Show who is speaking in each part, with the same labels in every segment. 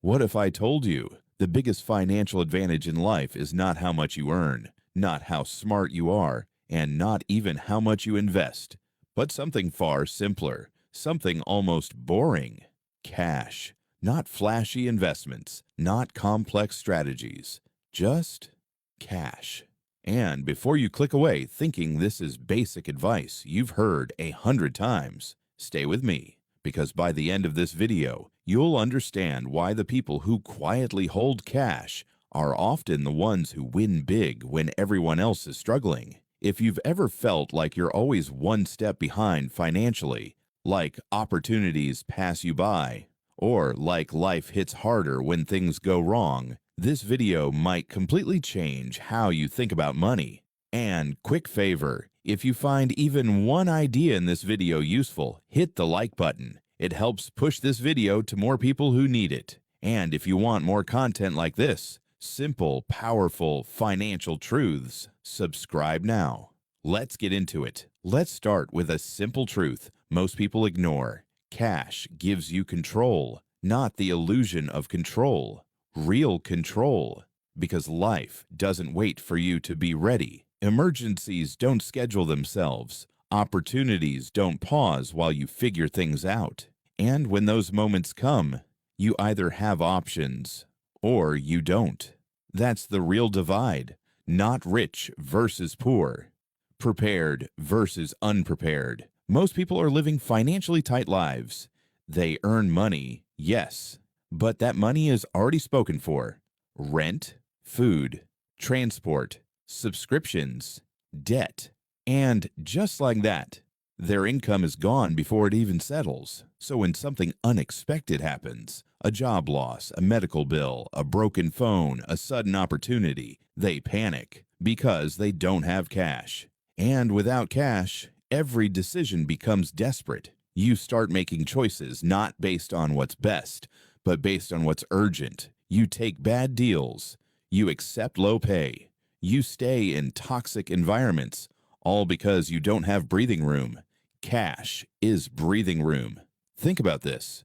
Speaker 1: What if I told you the biggest financial advantage in life is not how much you earn, not how smart you are, and not even how much you invest, but something far simpler, something almost boring? Cash. Not flashy investments, not complex strategies, just cash. And before you click away thinking this is basic advice you've heard 100 times, stay with me, because by the end of this video, you'll understand why the people who quietly hold cash are often the ones who win big when everyone else is struggling. If you've ever felt like you're always one step behind financially, like opportunities pass you by, or like life hits harder when things go wrong, this video might completely change how you think about money. And quick favor, if you find even one idea in this video useful, hit the like button. It helps push this video to more people who need it. And if you want more content like this, simple, powerful financial truths, subscribe now. Let's get into it. Let's start with a simple truth most people ignore. Cash gives you control, not the illusion of control. Real control. Because life doesn't wait for you to be ready. Emergencies don't schedule themselves. Opportunities don't pause while you figure things out. And when those moments come, you either have options or you don't. That's the real divide. Not rich versus poor. Prepared versus unprepared. Most people are living financially tight lives. They earn money, yes, but that money is already spoken for. Rent, food, transport, subscriptions, debt. And just like that, their income is gone before it even settles. So when something unexpected happens, a job loss, a medical bill, a broken phone, a sudden opportunity, they panic because they don't have cash. And without cash, every decision becomes desperate. You start making choices not based on what's best, but based on what's urgent. You take bad deals. You accept low pay. You stay in toxic environments, all because you don't have breathing room. Cash is breathing room. Think about this.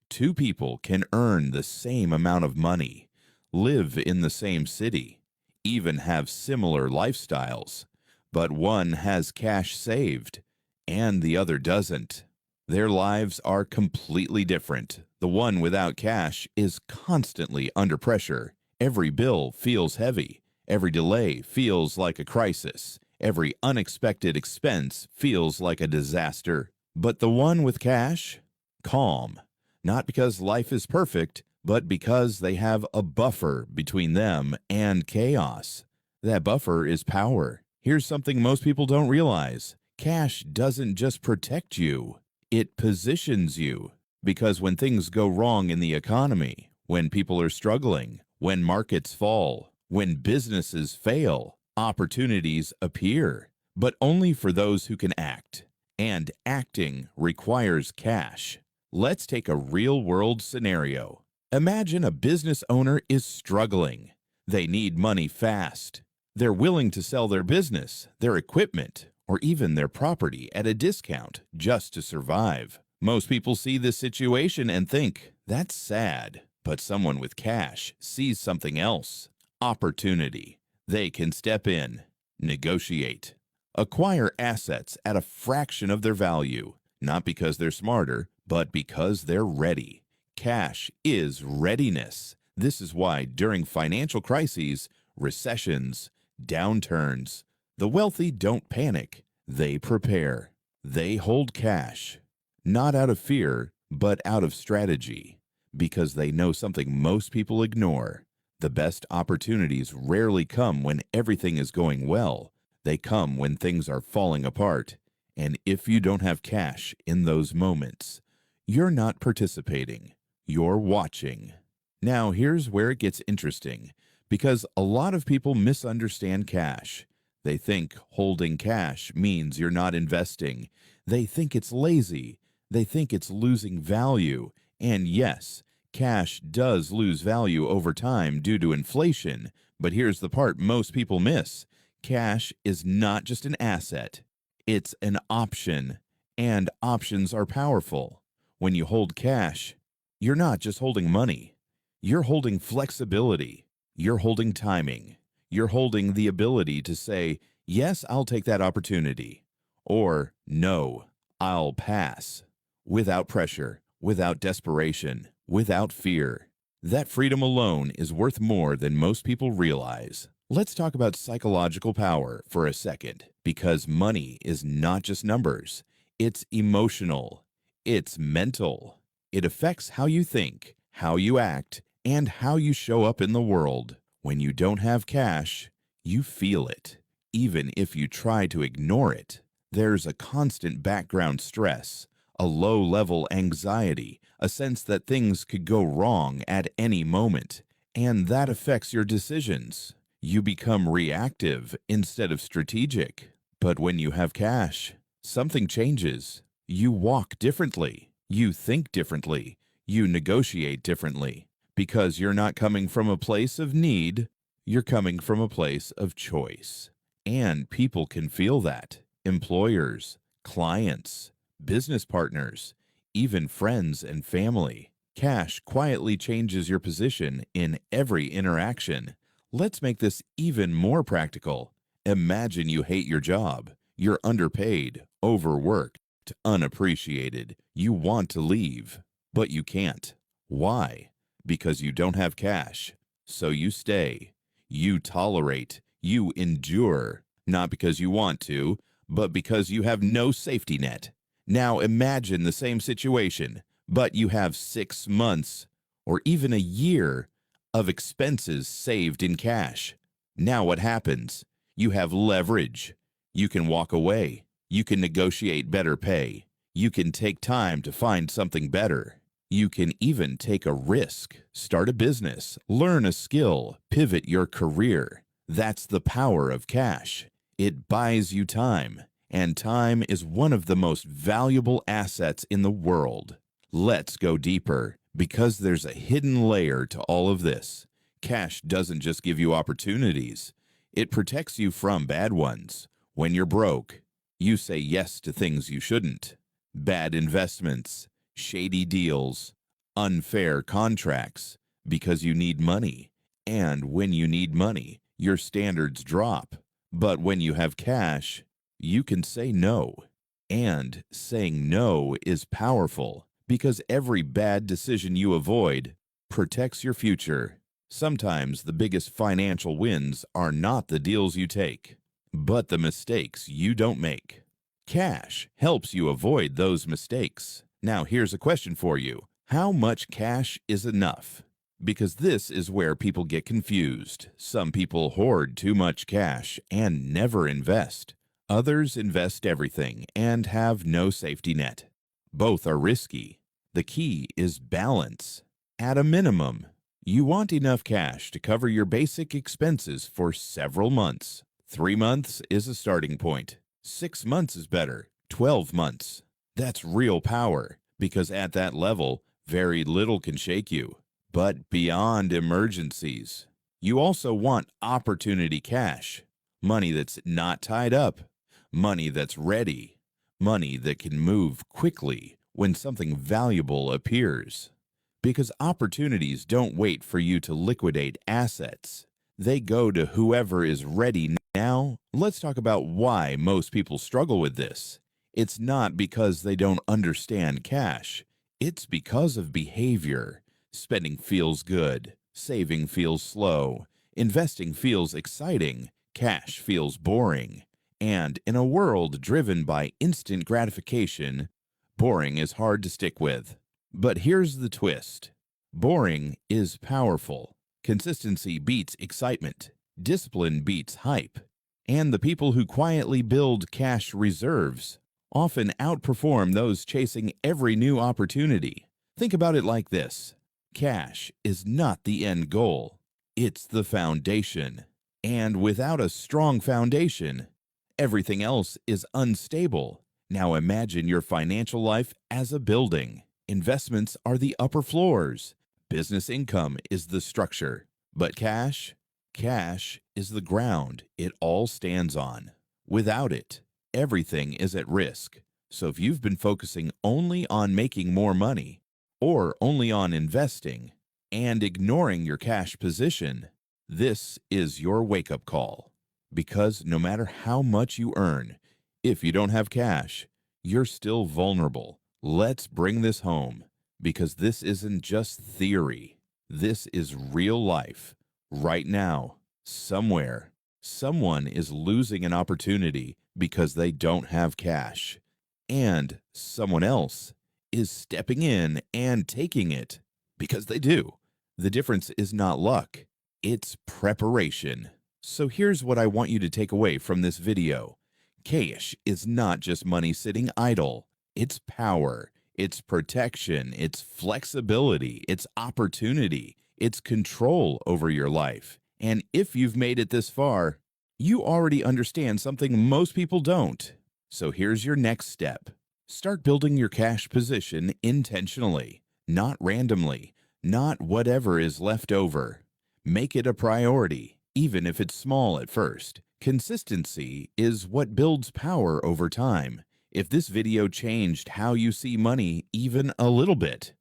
Speaker 1: Two people can earn the same amount of money, live in the same city, even have similar lifestyles, but one has cash saved and the other doesn't. Their lives are completely different. The one without cash is constantly under pressure. Every bill feels heavy. Every delay feels like a crisis. Every unexpected expense feels like a disaster. But the one with cash? Calm. Not because life is perfect, but because they have a buffer between them and chaos. That buffer is power. Here's something most people don't realize. Cash doesn't just protect you. It positions you, because when things go wrong in the economy, when people are struggling, when markets fall, when businesses fail, opportunities appear, but only for those who can act. And acting requires cash. Let's take a real-world scenario. Imagine a business owner is struggling. They need money fast. They're willing to sell their business, their equipment, or even their property at a discount just to survive. Most people see this situation and think, that's sad. But someone with cash sees something else. Opportunity. They can step in, negotiate, acquire assets at a fraction of their value, not because they're smarter, but because they're ready. Cash is readiness. This is why during financial crises, recessions, downturns, the wealthy don't panic. They prepare. They hold cash, not out of fear, but out of strategy, because they know something most people ignore. The best opportunities rarely come when everything is going well. They come when things are falling apart. And if you don't have cash in those moments, you're not participating. You're watching. Now, here's where it gets interesting, because a lot of people misunderstand cash. They think holding cash means you're not investing. They think it's lazy. They think it's losing value. And yes, cash does lose value over time due to inflation. But here's the part most people miss. Cash is not just an asset. It's an option. And options are powerful. When you hold cash, you're not just holding money. You're holding flexibility. You're holding timing. You're holding the ability to say, yes, I'll take that opportunity, or no, I'll pass, without pressure, without desperation, without fear. That freedom alone is worth more than most people realize. Let's talk about psychological power for a second, because money is not just numbers. It's emotional. It's mental. It affects how you think, how you act, and how you show up in the world. When you don't have cash, you feel it, even if you try to ignore it. There's a constant background stress, a low-level anxiety, a sense that things could go wrong at any moment, and that affects your decisions. You become reactive instead of strategic. But when you have cash, something changes. You walk differently. You think differently. You negotiate differently. Because you're not coming from a place of need, you're coming from a place of choice. And people can feel that. Employers, clients, business partners, even friends and family. Cash quietly changes your position in every interaction. Let's make this even more practical. Imagine you hate your job. You're underpaid, overworked, unappreciated. You want to leave, but you can't. Why? Because you don't have cash. So you stay. You tolerate. You endure. Not because you want to, but because you have no safety net. Now imagine the same situation, but you have 6 months or even a year of expenses saved in cash. Now what happens? You have leverage. You can walk away. You can negotiate better pay. You can take time to find something better. You can even take a risk, start a business, learn a skill, pivot your career. That's the power of cash. It buys you time, and time is one of the most valuable assets in the world. Let's go deeper, because there's a hidden layer to all of this. Cash doesn't just give you opportunities. It protects you from bad ones. When you're broke, you say yes to things you shouldn't. Bad investments, shady deals, unfair contracts, because you need money. And when you need money, your standards drop. But when you have cash, you can say no. And saying no is powerful, because every bad decision you avoid protects your future. Sometimes the biggest financial wins are not the deals you take, but the mistakes you don't make. Cash helps you avoid those mistakes. Now, here's a question for you. How much cash is enough? Because this is where people get confused. Some people hoard too much cash and never invest. Others invest everything and have no safety net. Both are risky. The key is balance. At a minimum, you want enough cash to cover your basic expenses for several months. 3 months is a starting point. 6 months is better. 12 months. That's real power, because at that level, very little can shake you. But beyond emergencies, you also want opportunity cash. Money that's not tied up. Money that's ready. Money that can move quickly when something valuable appears. Because opportunities don't wait for you to liquidate assets. They go to whoever is ready now. Let's talk about why most people struggle with this. It's not because they don't understand cash. It's because of behavior. Spending feels good. Saving feels slow. Investing feels exciting. Cash feels boring. And in a world driven by instant gratification, boring is hard to stick with. But here's the twist. Boring is powerful. Consistency beats excitement. Discipline beats hype. And the people who quietly build cash reserves often outperform those chasing every new opportunity. Think about it like this. Cash is not the end goal. It's the foundation. And without a strong foundation, everything else is unstable. Now imagine your financial life as a building. Investments are the upper floors. Business income is the structure. But cash is the ground it all stands on. Without it, everything is at risk. So if you've been focusing only on making more money or only on investing, and ignoring your cash position, this is your wake-up call. Because no matter how much you earn, if you don't have cash, you're still vulnerable. Let's bring this home, because this isn't just theory. This is real life. Right now, somewhere, someone is losing an opportunity because they don't have cash, and someone else is stepping in and taking it because they do. The difference is not luck, it's preparation. So here's what I want you to take away from this video. Cash is not just money sitting idle. It's power, it's protection, it's flexibility, it's opportunity, it's control over your life. And if you've made it this far, you already understand something most people don't. So here's your next step. Start building your cash position intentionally, not randomly, not whatever is left over. Make it a priority, even if it's small at first. Consistency is what builds power over time. If this video changed how you see money even a little bit,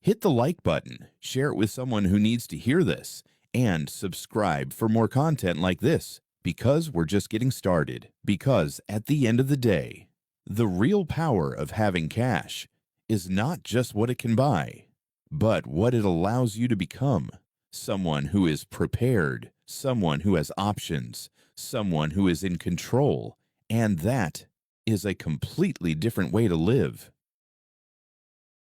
Speaker 1: hit the like button, share it with someone who needs to hear this, and subscribe for more content like this, because we're just getting started. Because at the end of the day, the real power of having cash is not just what it can buy, but what it allows you to become. Someone who is prepared, someone who has options, someone who is in control, and that is a completely different way to live.